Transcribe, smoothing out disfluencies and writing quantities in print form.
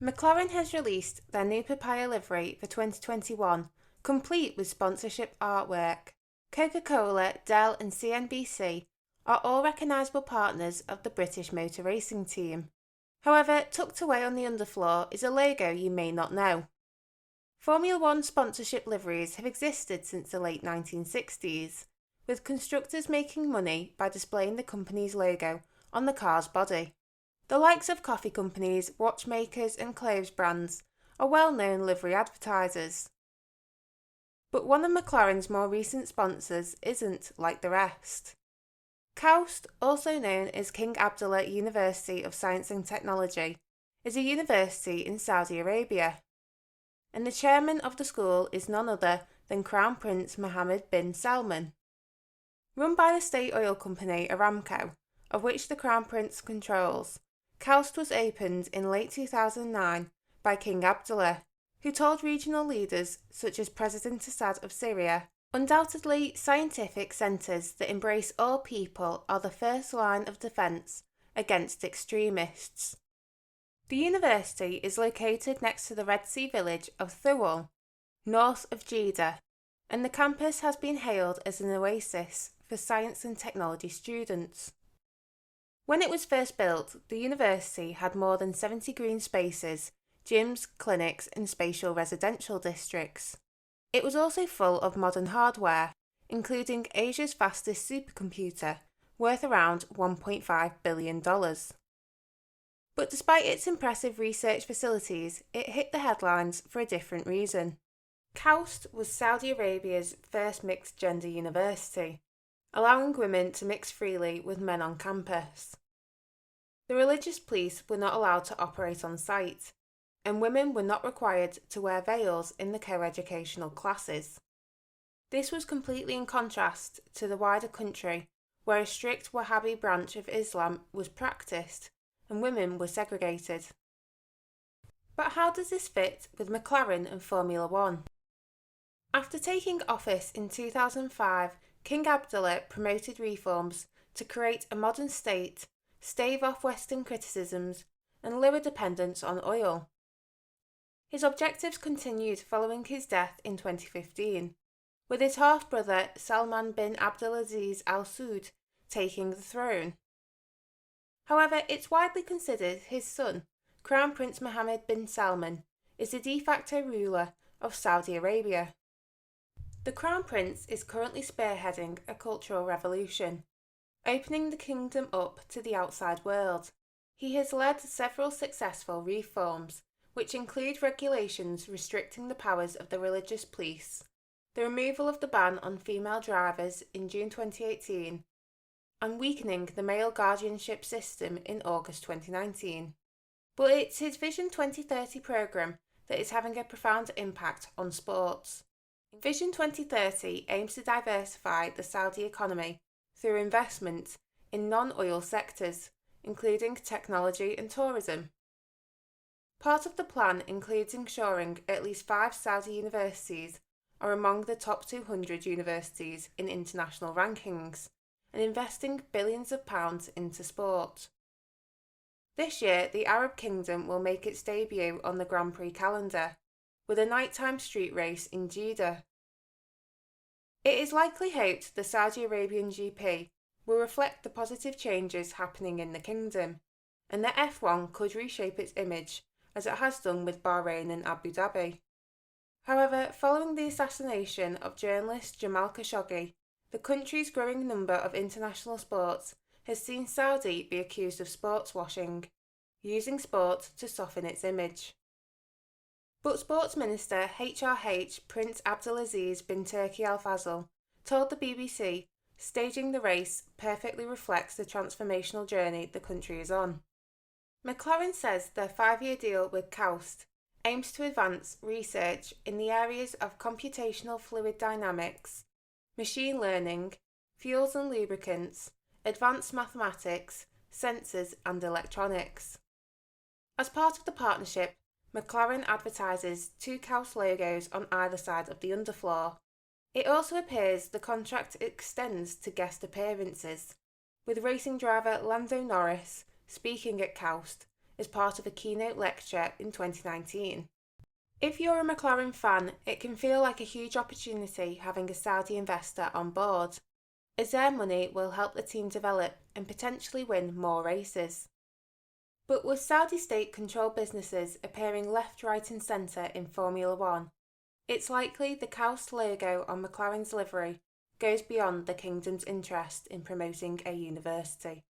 McLaren has released their new papaya livery for 2021, complete with sponsorship artwork. Coca-Cola, Dell and CNBC are all recognisable partners of the British motor racing team. However, tucked away on the underfloor is a logo you may not know. Formula One sponsorship liveries have existed since the late 1960s, with constructors making money by displaying the company's logo on the car's body. The likes of coffee companies, watchmakers and clothes brands are well-known livery advertisers. But one of McLaren's more recent sponsors isn't like the rest. KAUST, also known as King Abdullah University of Science and Technology, is a university in Saudi Arabia, and the chairman of the school is none other than Crown Prince Mohammed bin Salman. Run by the state oil company Aramco, of which the Crown Prince controls, KAUST was opened in late 2009 by King Abdullah, who told regional leaders such as President Assad of Syria, "Undoubtedly, scientific centres that embrace all people are the first line of defence against extremists." The university is located next to the Red Sea village of Thuwal, north of Jeddah, and the campus has been hailed as an oasis for science and technology students. When it was first built, the university had more than 70 green spaces, gyms, clinics and spatial residential districts. It was also full of modern hardware, including Asia's fastest supercomputer, worth around $1.5 billion. But despite its impressive research facilities, it hit the headlines for a different reason. KAUST was Saudi Arabia's first mixed-gender university, allowing women to mix freely with men on campus. The religious police were not allowed to operate on site, and women were not required to wear veils in the co-educational classes. This was completely in contrast to the wider country, where a strict Wahhabi branch of Islam was practiced and women were segregated. But how does this fit with McLaren and Formula One? After taking office in 2005, King Abdullah promoted reforms to create a modern state, stave off Western criticisms, and lower dependence on oil. His objectives continued following his death in 2015, with his half-brother Salman bin Abdulaziz Al Saud taking the throne. However, it's widely considered his son, Crown Prince Mohammed bin Salman, is the de facto ruler of Saudi Arabia. The Crown Prince is currently spearheading a cultural revolution, opening the kingdom up to the outside world. He has led several successful reforms, which include regulations restricting the powers of the religious police, the removal of the ban on female drivers in June 2018, and weakening the male guardianship system in August 2019. But it's his Vision 2030 programme that is having a profound impact on sports. Vision 2030 aims to diversify the Saudi economy through investment in non-oil sectors, including technology and tourism. Part of the plan includes ensuring at least 5 Saudi universities are among the top 200 universities in international rankings, and investing billions of pounds into sport. This year, the Arab Kingdom will make its debut on the Grand Prix calendar, with a nighttime street race in Jeddah. It is likely hoped the Saudi Arabian GP will reflect the positive changes happening in the kingdom, and that F1 could reshape its image as it has done with Bahrain and Abu Dhabi. However, following the assassination of journalist Jamal Khashoggi, the country's growing number of international sports has seen Saudi be accused of sports washing, using sport to soften its image. But Sports Minister HRH Prince Abdulaziz bin Turki Al Fazl told the BBC staging the race perfectly reflects the transformational journey the country is on. McLaren says their 5-year deal with KAUST aims to advance research in the areas of computational fluid dynamics, machine learning, fuels and lubricants, advanced mathematics, sensors and electronics. As part of the partnership, McLaren advertises 2 KAUST logos on either side of the underfloor. It also appears the contract extends to guest appearances, with racing driver Lando Norris speaking at KAUST as part of a keynote lecture in 2019. If you're a McLaren fan, it can feel like a huge opportunity having a Saudi investor on board, as their money will help the team develop and potentially win more races. But with Saudi state-controlled businesses appearing left, right and centre in Formula One, it's likely the KAUST logo on McLaren's livery goes beyond the kingdom's interest in promoting a university.